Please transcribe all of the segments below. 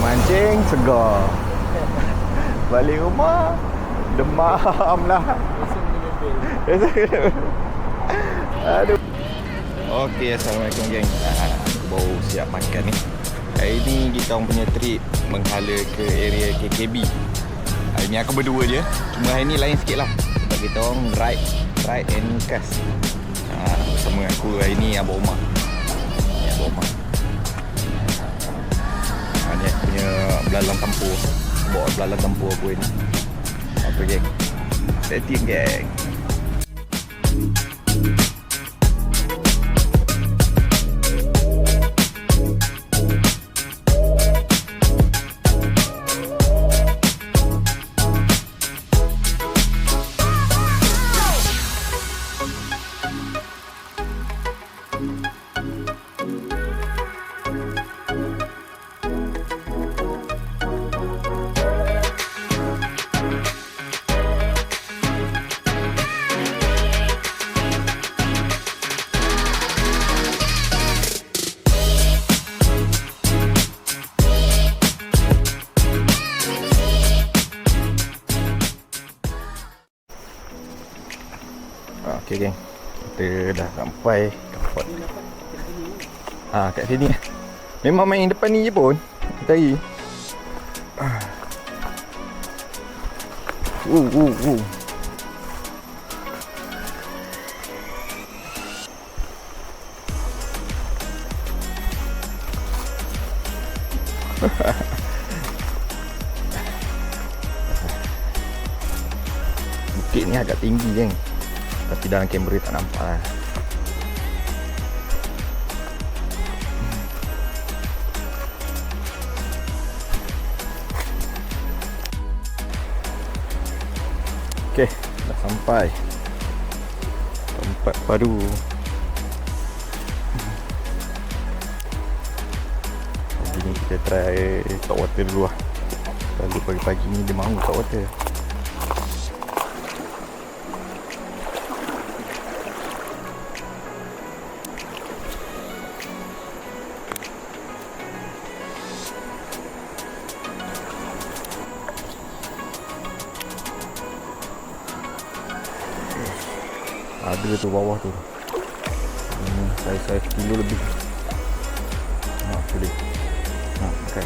mancing segar. Balik rumah demam lah. Aduh. Okey, assalamualaikum geng. Aku baru siap makan ni. Hari ni kita orang punya trip menghala ke area KKB. Hari ni aku berdua je. Cuma hari ni lain sikit lah. Sebab kita orang ride and cast. Bersama aku hari ni Abang Omar. Ni Abang Omar. Ni aku punya belalang tempur. Bawa belalang tempur aku ni. Apa geng? Stay tune geng. Okay geng, kita dah sampai Kapot. Kat sini. Memang main depan ni je pun cari. Bukit ni agak tinggi geng, tapi dalam kamera tak nampak lah. Okay, dah sampai tempat baru. Pagi ni kita try top water dulu lah. Lalu pagi-pagi ni dia mahu top water. Ada tu bawah tu. Saya kilo lebih. Boleh. Okay.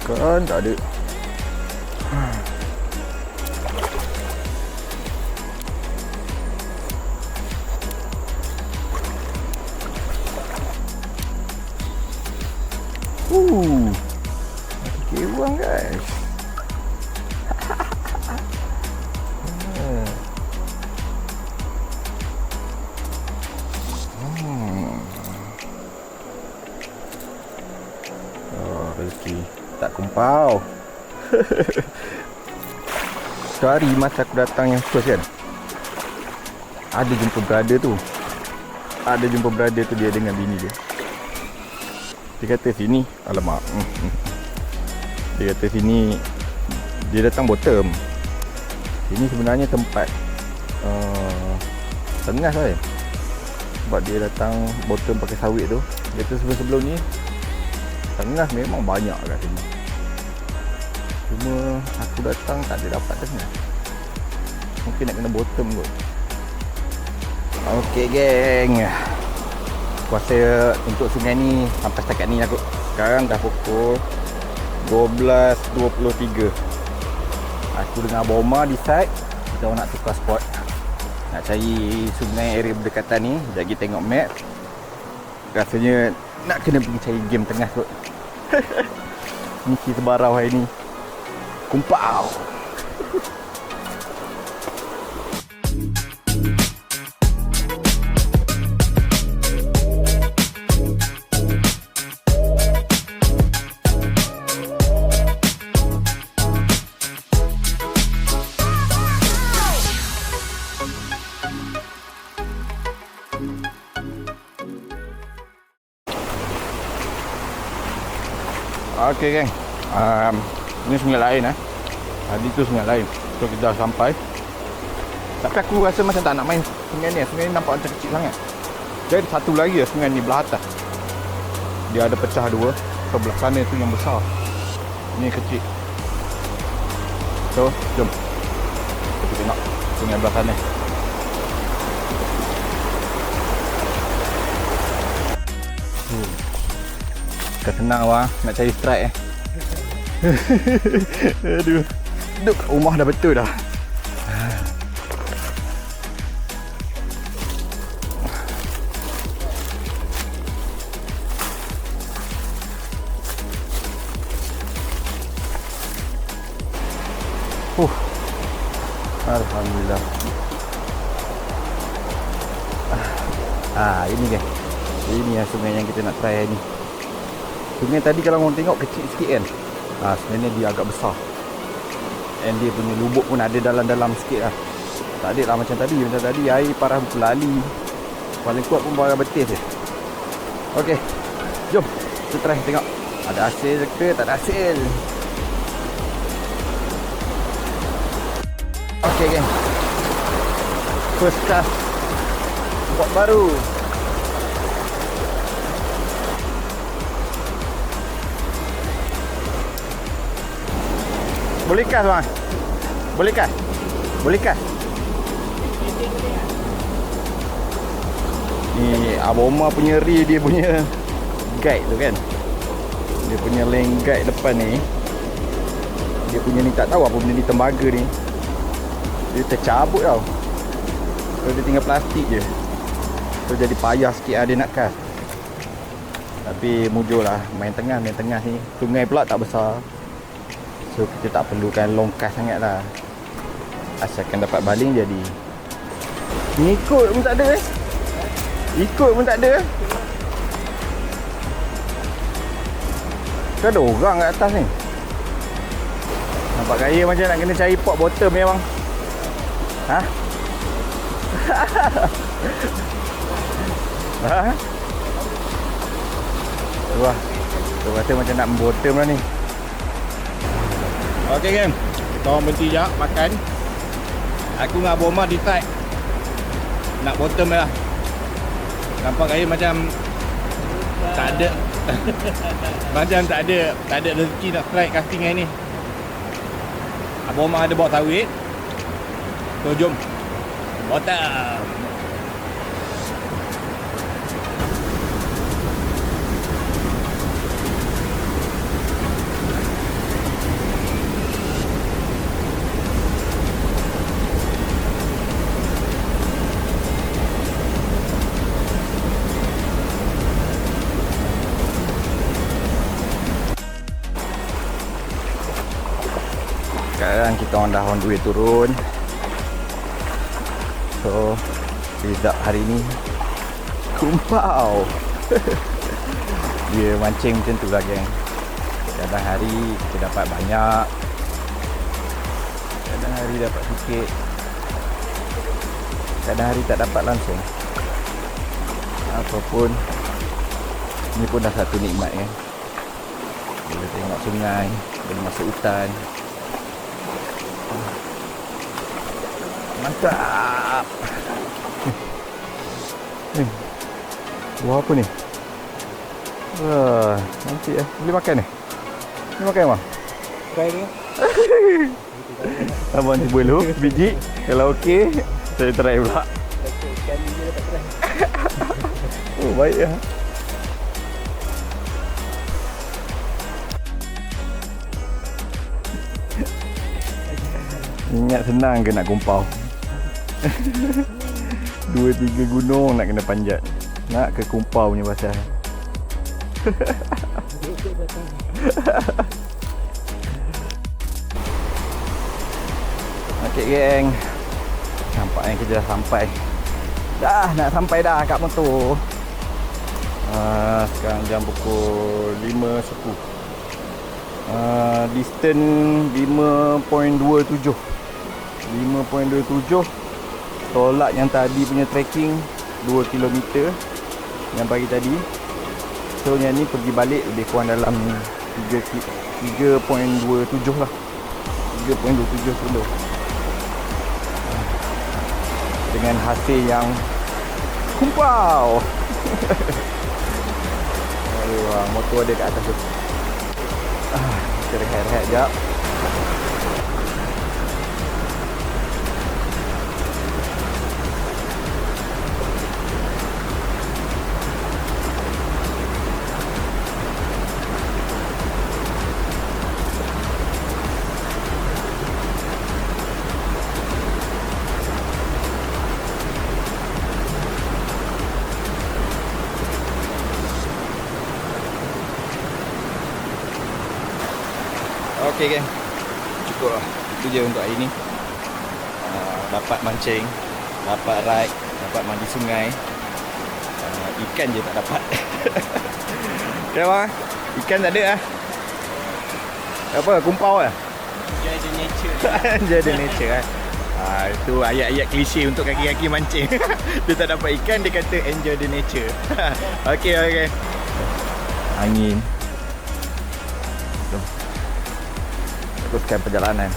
Kan tak ada. Kewang guys. Rezeki tak kumpau. Sehari masa aku datang yang first kan, ada jumpa brother tu. Dia dengan bini dia. Dia kata sini, alamak. Dia kata sini, dia datang bottom. Sini sebenarnya tempat tengah kan. Sebab dia datang bottom pakai sawit tu. Dia kata sebelum ni tengah memang banyak kat sini. Cuma aku datang tak ada dapat tengah. Mungkin nak kena bottom kot. Okey geng, puasa untuk sungai ni sampai setakat ni aku. Sekarang dah pukul 12.23. Aku dengan Abang Omar decide kita nak tukar spot. Nak cari sungai area berdekatan ni. Sekejap lagi tengok map. Rasanya nak kena pergi cari game tengah kot. Misi sebarau hari ni. Kumpau. Okey geng, ini sungai lain Tadi tu sungai lain. So kita dah sampai. Tapi aku rasa macam tak nak main sungai ni. Sungai ni nampak macam kecil sangat. Jadi satu lagi lah sungai ni belah atas. Dia ada pecah dua. Sebelah sana tu yang besar. Ni kecil. So, jom kita tengok sungai belah sana. Dah senang wah nak cari strike Aduh. Duduk kat rumah dah betul dah. Alhamdulillah. Ini kan. Ini yang sungai yang kita nak try ni. Sungai tadi kalau orang tengok kecil sikit kan. Sebenarnya dia agak besar. And dia punya lubuk pun ada dalam-dalam sikit lah. Tak ada lah macam tadi. Macam tadi air parah berlali. Paling kuat pun barang betis je. Okey. Jom kita try tengok. Ada hasil ke tak ada hasil. Okey geng. First cast spot baru. Boleh kas bang? Boleh kas? Boleh kas? Ni Abang Omar punya ri dia punya guide tu kan. Dia punya lane guide depan ni. Dia punya ni tak tahu apa benda ni, tembaga ni. Dia tercabut tau. So dia tinggal plastik je. So jadi payah sikit lah dia nak kas. Tapi mujur lah. Main tengah ni. Sungai pula tak besar. So kita tak perlukan long cast sangat lah. Asalkan dapat baling jadi. Ngikut pun tak ada Ikut pun tak ada. Kan ada orang kat atas ni. Nampak gaya macam nak kena cari pot bottom ya bang. Wah, tu kata macam nak bottom lah ni. Okey game, kita orang berhenti sekejap makan. Aku dengan Abang Omar decide nak bottom lah. Nampak gaya macam tak ada macam tak ada rezeki nak strike casting hari ni. Abang Omar ada bawa sawit. So jom bottom. Sekarang kita orang dah on the way turun. So result hari ni kumpau. Dia mancing macam tu lah geng. Kadang hari kita dapat banyak, kadang hari dapat sikit, kadang hari tak dapat langsung. Apapun, ni pun dah satu nikmat kan. Bila tengok sungai, bila masuk hutan. Mantap. Wah, apa ni? Wah, nanti boleh makan ni? Boleh makan bang? Try ni. Abang cuba dulu biji. Kalau okey, saya try pula. Sekali je dapat try. Oh, baik ya. Ingat senang ke nak kumpau? 2-3 gunung nak kena panjat. Nak ke kumpau punya pasal. Okey geng. Nampaknya kita dah sampai. Nak sampai dah kat motor. Sekarang jam pukul 5.10. Distance 5.27. 5.27. Tolak yang tadi punya trekking 2 km yang pagi tadi. So yang ni pergi balik lebih kurang dalam 3.27 lah. 3.27 kilo. dengan hasil yang kumpau. Aduh, motor ada kat atas tu. Kita rehat-rehat sekejap. Okey geng, cukup lah. Itu je untuk hari ni. Dapat mancing, dapat ride, dapat mandi sungai. Ikan je tak dapat. Okay bang, ikan tak ada lah. Apa, kumpau lah? Enjoy the nature. Enjoy the nature lah. Itu ayat-ayat klise untuk kaki-kaki mancing. Dia tak dapat ikan, dia kata enjoy the nature. Okey. Angin. Teruskan perjalanan.